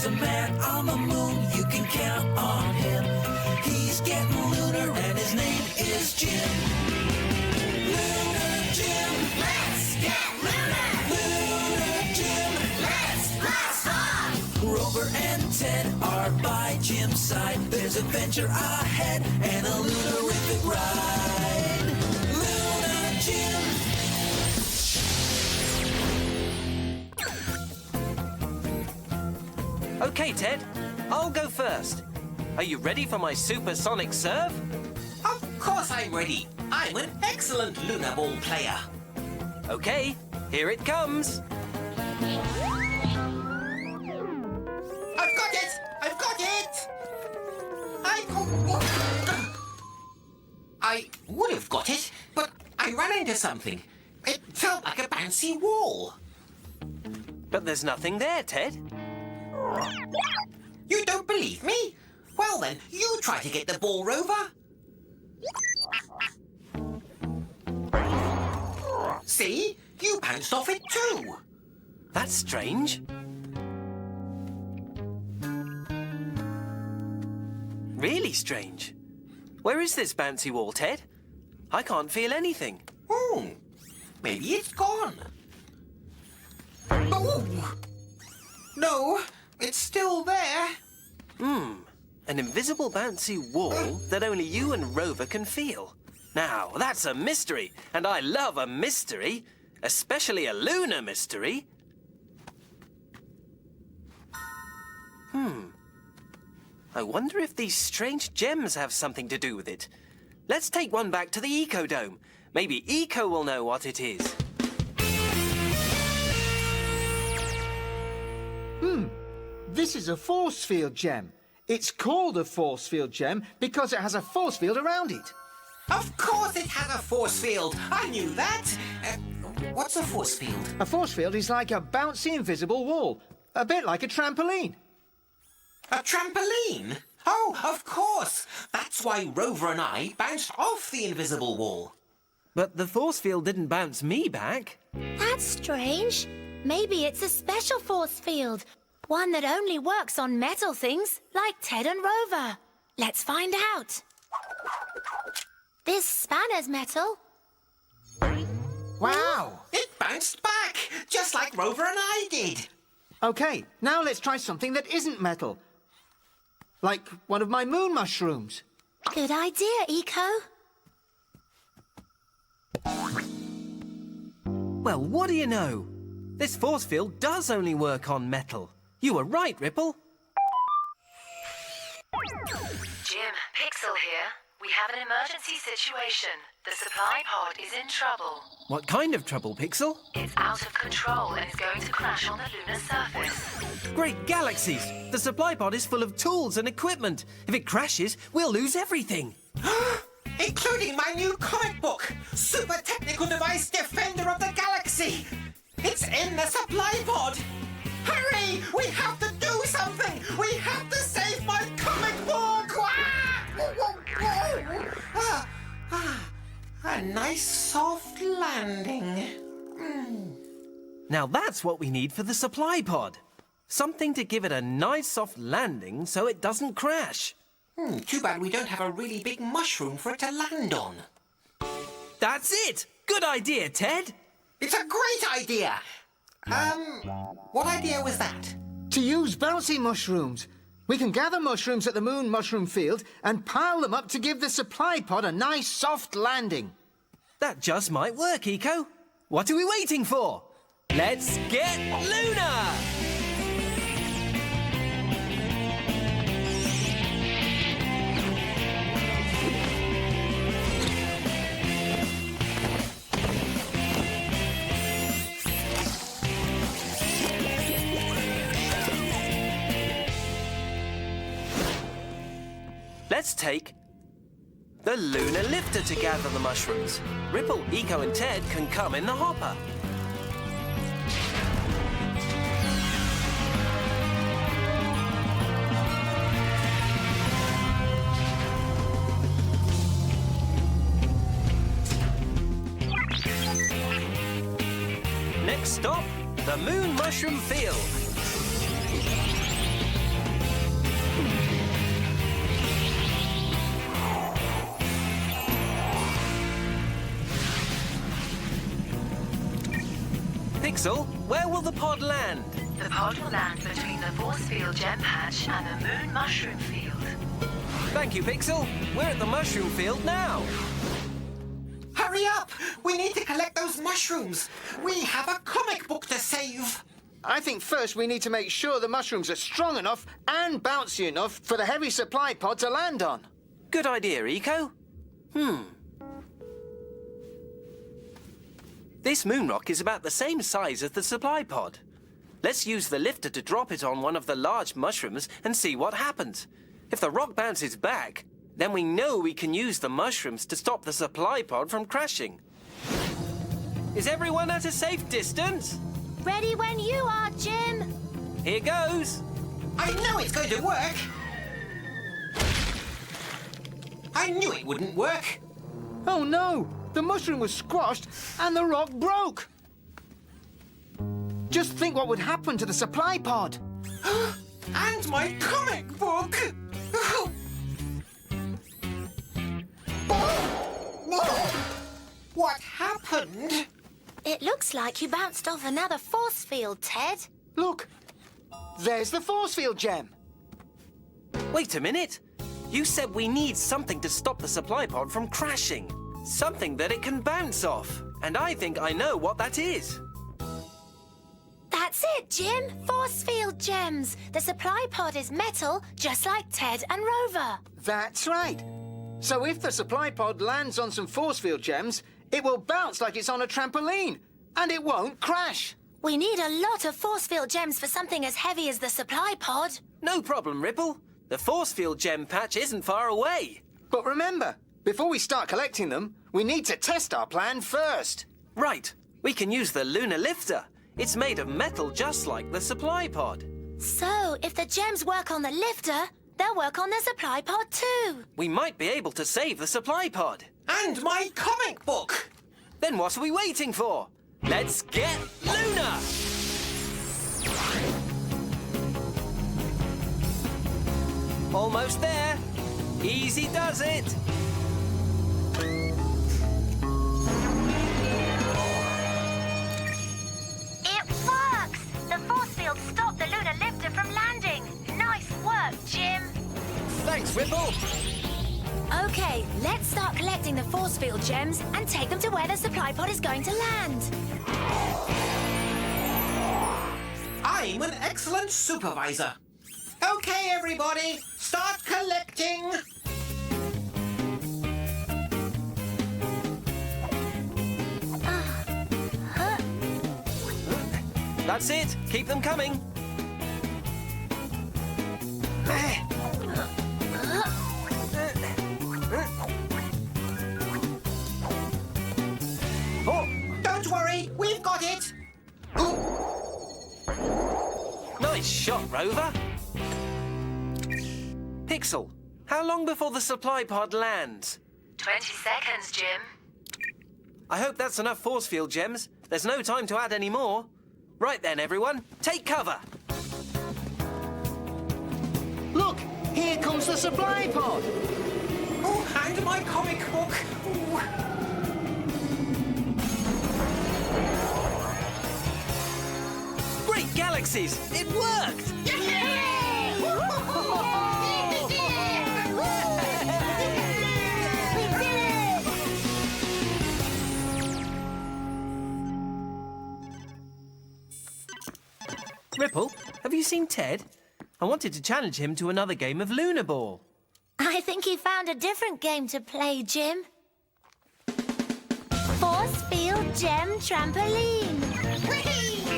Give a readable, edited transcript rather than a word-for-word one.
There's a man on the moon, you can count on him. He's getting lunar and his name is Jim. Lunar Jim, let's get lunar! Lunar Jim, let's blast off! Rover and Ted are by Jim's side. There's adventure ahead and a lunarific ride. Lunar Jim. Okay, Ted, I'll go first. Are you ready for my supersonic serve? Of course I'm ready. I'm an excellent lunar ball player. Okay, here it comes. I've got it! I've got it! I would have got it, but I ran into something. It felt like a bouncy wall. But there's nothing there, Ted. You don't believe me? Well then, you try to get the ball, Rover. See? You bounced off it too. That's strange. Really strange. Where is this bouncy wall, Ted? I can't feel anything. Maybe it's gone. Oh! No, it's still there. An invisible bouncy wall that only you and Rover can feel. Now, that's a mystery, and I love a mystery, especially a lunar mystery. I wonder if these strange gems have something to do with it. Let's take one back to the Eco-Dome. Maybe Eco will know what it is. This is a force field gem. It's called a force field gem because it has a force field around it. Of course it has a force field. I knew that. What's a force field? A force field is like a bouncy invisible wall, a bit like a trampoline. A trampoline? Oh, of course. That's why Rover and I bounced off the invisible wall. But the force field didn't bounce me back. That's strange. Maybe it's a special force field. One that only works on metal things, like Ted and Rover. Let's find out. This spanner's metal. Wow! It bounced back, just like Rover and I did. Okay, now let's try something that isn't metal. Like one of my moon mushrooms. Good idea, Eco. Well, what do you know? This force field does only work on metal. You were right, Ripple. Jim, Pixel here. We have an emergency situation. The supply pod is in trouble. What kind of trouble, Pixel? It's out of control and is going to crash on the lunar surface. Great galaxies! The supply pod is full of tools and equipment. If it crashes, we'll lose everything. Including my new comic book, Super Technical Device Defender of the Galaxy. It's in the supply pod. Hurry! We have to do something! We have to save my comic book! A nice soft landing. Now that's what we need for the supply pod. Something to give it a nice soft landing so it doesn't crash. Too bad we don't have a really big mushroom for it to land on. That's it! Good idea, Ted! It's a great idea! What idea was that? To use bouncy mushrooms. We can gather mushrooms at the moon mushroom field and pile them up to give the supply pod a nice soft landing. That just might work, Eco. What are we waiting for? Let's get lunar! Let's take the lunar lifter to gather the mushrooms. Ripple, Eco and Ted can come in the hopper. Next stop, the moon mushroom field. Pixel, where will the pod land? The pod will land between the force field gem patch and the moon mushroom field. Thank you, Pixel. We're at the mushroom field now. Hurry up! We need to collect those mushrooms. We have a comic book to save. I think first we need to make sure the mushrooms are strong enough and bouncy enough for the heavy supply pod to land on. Good idea, Eco. This moon rock is about the same size as the supply pod. Let's use the lifter to drop it on one of the large mushrooms and see what happens. If the rock bounces back, then we know we can use the mushrooms to stop the supply pod from crashing. Is everyone at a safe distance? Ready when you are, Jim. Here goes. I know it's going to work. I knew it wouldn't work. Oh no! The mushroom was squashed and the rock broke! Just think what would happen to the supply pod. And my comic book! What happened? It looks like you bounced off another force field, Ted. Look! There's the force field gem. Wait a minute. You said we need something to stop the supply pod from crashing. Something that it can bounce off. And I think I know what that is. That's it, Jim. Force field gems. The supply pod is metal, just like Ted and Rover. That's right. So if the supply pod lands on some force field gems, it will bounce like it's on a trampoline, and it won't crash. We need a lot of force field gems for something as heavy as the supply pod. No problem, Ripple. The force field gem patch isn't far away. But remember, before we start collecting them, we need to test our plan first. Right. We can use the lunar lifter. It's made of metal just like the supply pod. So, if the gems work on the lifter, they'll work on the supply pod too. We might be able to save the supply pod. And my comic book! Then what are we waiting for? Let's get Lunar! Almost there. Easy does it. It works! The force field stopped the lunar lifter from landing. Nice work, Jim. Thanks, Ripple. Okay, let's start collecting the force field gems and take them to where the supply pod is going to land. I'm an excellent supervisor. Okay, everybody, start collecting. That's it. Keep them coming. Oh, Don't worry, we've got it. nice shot, Rover. Pixel, how long before the supply pod lands? 20 seconds, Jim. I hope that's enough force field gems. There's no time to add any more. Right then, everyone, take cover. Look, here comes the supply pod. Oh, and my comic book. Ooh. Great galaxies! It worked! Ripple, have you seen Ted? I wanted to challenge him to another game of Lunar Ball. I think he found a different game to play, Jim. Force field gem trampoline. Whee!